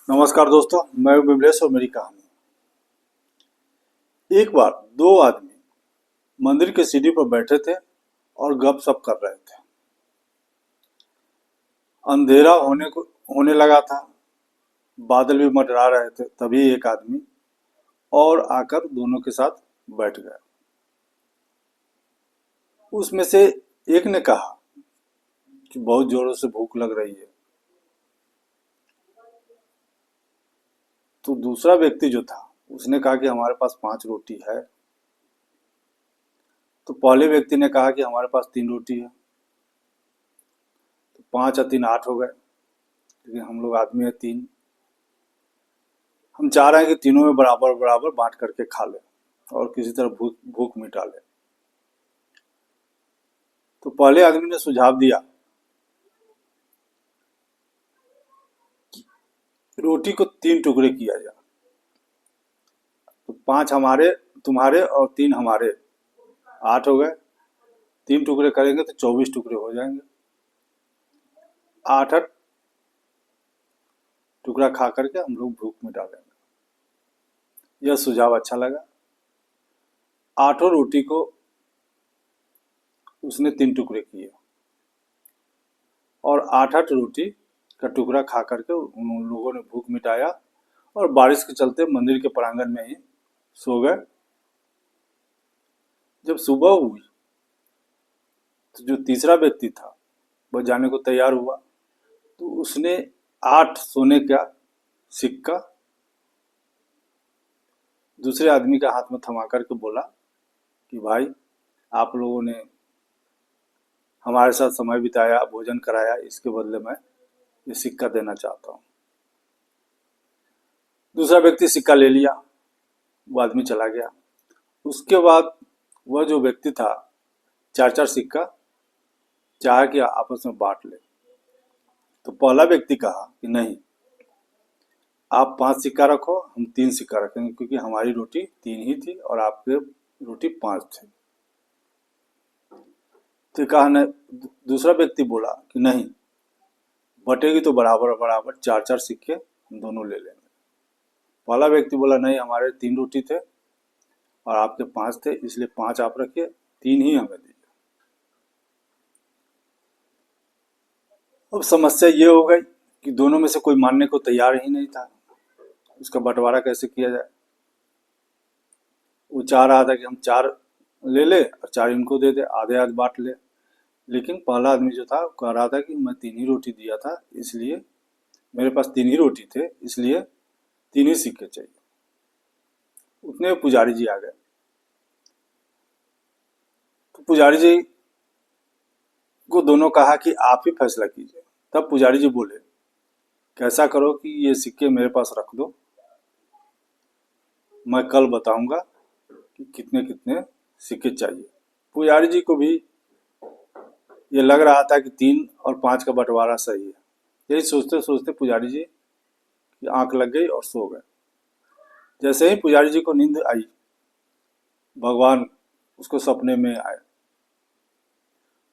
नमस्कार दोस्तों, मैं विमलेश और मेरी कहानी। एक बार दो आदमी मंदिर के सीढ़ी पर बैठे थे और गपशप कर रहे थे। अंधेरा होने लगा था। बादल भी मंडरा रहे थे। तभी एक आदमी और आकर दोनों के साथ बैठ गया। उसमें से एक ने कहा कि बहुत जोरों से भूख लग रही है। तो दूसरा व्यक्ति जो था उसने कहा कि हमारे पास 5 रोटी है। तो पहले व्यक्ति ने कहा कि हमारे पास 3 रोटी है। तो 5 और 3 8 हो गए, लेकिन हम लोग आदमी है 3। हम चाह रहे हैं कि तीनों में बराबर बराबर बांट करके खा ले और किसी तरह भूख भूख मिटा ले। तो पहले आदमी ने सुझाव दिया कि रोटी को 3 टुकड़े किया जाए। तो 5 हमारे, तुम्हारे और 3 हमारे, 8 हो गए। 3 टुकड़े करेंगे तो 24 टुकड़े हो जाएंगे। 8 8 टुकड़ा खा करके हम लोग भूख मिटा लेंगे। यह सुझाव अच्छा लगा। 8 रोटी को उसने 3 टुकड़े किए और 8 8 रोटी का टुकड़ा खा करके उन लोगों ने भूख मिटाया और बारिश के चलते मंदिर के प्रांगण में ही सो गए। जब सुबह हुई तो जो तीसरा व्यक्ति था वह जाने को तैयार हुआ। तो उसने 8 सोने का सिक्का दूसरे आदमी के हाथ में थमा करके बोला कि भाई, आप लोगों ने हमारे साथ समय बिताया, भोजन कराया, इसके बदले में ये सिक्का देना चाहता हूँ। दूसरा व्यक्ति सिक्का ले लिया, वो आदमी चला गया। उसके बाद वह जो व्यक्ति था 4 4 सिक्का चाह कि आपस में बांट ले। तो पहला व्यक्ति कहा कि नहीं, आप 5 सिक्का रखो, हम 3 सिक्का रखेंगे, क्योंकि हमारी रोटी 3 ही थी और आपके रोटी 5 थे। तो कहा न, दूसरा व्यक्ति बोला कि नहीं, बटेगी तो बराबर बराबर 4 4 सिक्के हम दोनों ले लेंगे। पहला व्यक्ति बोला नहीं, हमारे 3 रोटी थे और आपके 5 थे, इसलिए 5 आप रखिए, 3 ही हमें दीजिए। अब समस्या ये हो गई कि दोनों में से कोई मानने को तैयार ही नहीं था। उसका बंटवारा कैसे किया जाए। वो चाह रहा था कि हम 4 ले ले और 4 इनको दे दे, आधे आध बांट ले। लेकिन पहला आदमी जो था कह रहा था कि मैं 3 ही रोटी दिया था, इसलिए मेरे पास 3 ही रोटी थे, इसलिए 3 ही सिक्के चाहिए। उतने पुजारी जी आ गए। तो पुजारी जी को दोनों कहा कि आप ही फैसला कीजिए। तब पुजारी जी बोले, कैसा करो कि ये सिक्के मेरे पास रख दो, मैं कल बताऊंगा कि कितने कितने सिक्के चाहिए। पुजारी जी को भी ये लग रहा था कि 3 और 5 का बंटवारा सही है। यही सोचते सोचते पुजारी जी की आंख लग गई और सो गए। जैसे ही पुजारी जी को नींद आई, भगवान उसको सपने में आए।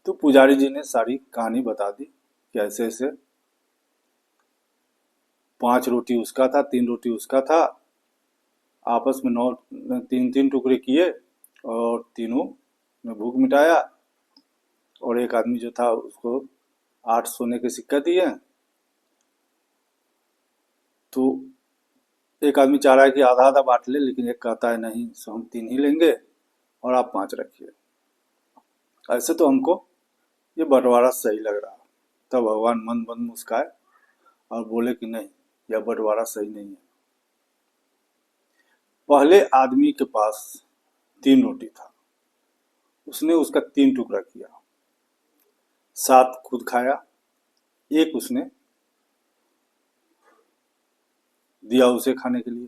तो पुजारी जी ने सारी कहानी बता दी कि ऐसे ऐसे 5 रोटी उसका था, 3 रोटी उसका था, आपस में 9 3 3 टुकड़े किए और तीनों ने भूख मिटाया। और एक आदमी जो था उसको 8 सोने के सिक्का दिए। तो एक आदमी चाह रहा है कि आधा आधा बांट ले, लेकिन एक कहता है नहीं, सो हम 3 ही लेंगे और आप 5 रखिए। ऐसे तो हमको ये बंटवारा सही लग रहा। तब भगवान मंद मंद मुस्काए और बोले कि नहीं, यह बंटवारा सही नहीं है। पहले आदमी के पास 3 रोटी था, उसने उसका 3 टुकड़ा किया, 7 खुद खाया, एक उसने दिया उसे खाने के लिए।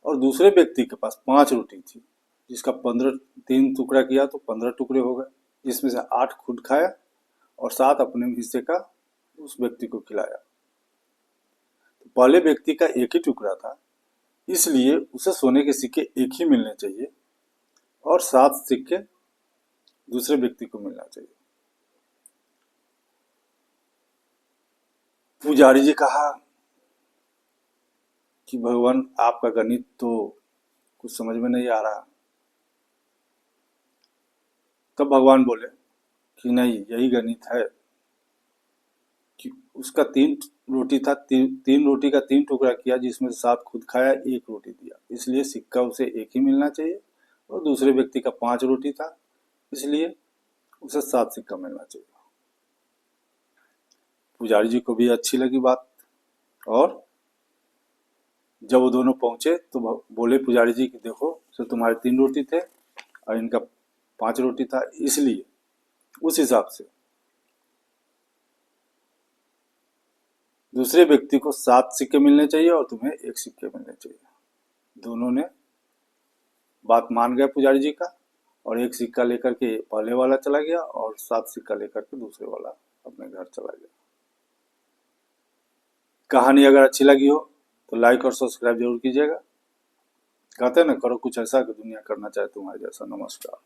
और दूसरे व्यक्ति के पास 5 रोटी थी, जिसका 15 3 टुकड़ा किया तो 15 टुकड़े हो गए, जिसमें से 8 खुद खाया और 7 अपने हिस्से का उस व्यक्ति को खिलाया। तो पहले व्यक्ति का एक ही टुकड़ा था, इसलिए उसे सोने के सिक्के एक ही मिलने चाहिए और 7 सिक्के दूसरे व्यक्ति को मिलना चाहिए। पुजारी जी कहा कि भगवान आपका गणित तो कुछ समझ में नहीं आ रहा। तब भगवान बोले कि नहीं, यही गणित है कि उसका 3 रोटी था, 3 रोटी का 3 टुकड़ा किया, जिसमें से 7 खुद खाया, 1 रोटी दिया, इसलिए सिक्का उसे एक ही मिलना चाहिए। और दूसरे व्यक्ति का 5 रोटी था, इसलिए उसे 7 सिक्का मिलना चाहिए। पुजारी जी को भी अच्छी लगी बात, और जब वो दोनों पहुंचे तो बोले पुजारी जी कि देखो, तो तुम्हारे 3 रोटी थे और इनका 5 रोटी था, इसलिए उस हिसाब से दूसरे व्यक्ति को 7 सिक्के मिलने चाहिए और तुम्हें 1 सिक्के मिलने चाहिए। दोनों ने बात मान गए पुजारी जी का, और 1 सिक्का लेकर के पहले वाला चला गया और 7 सिक्का लेकर के दूसरे वाला अपने घर चला गया। कहानी अगर अच्छी लगी हो तो लाइक और सब्सक्राइब जरूर कीजिएगा। कहते हैं ना, करो कुछ ऐसा कि दुनिया करना चाहे तुम्हारे जैसा। नमस्कार।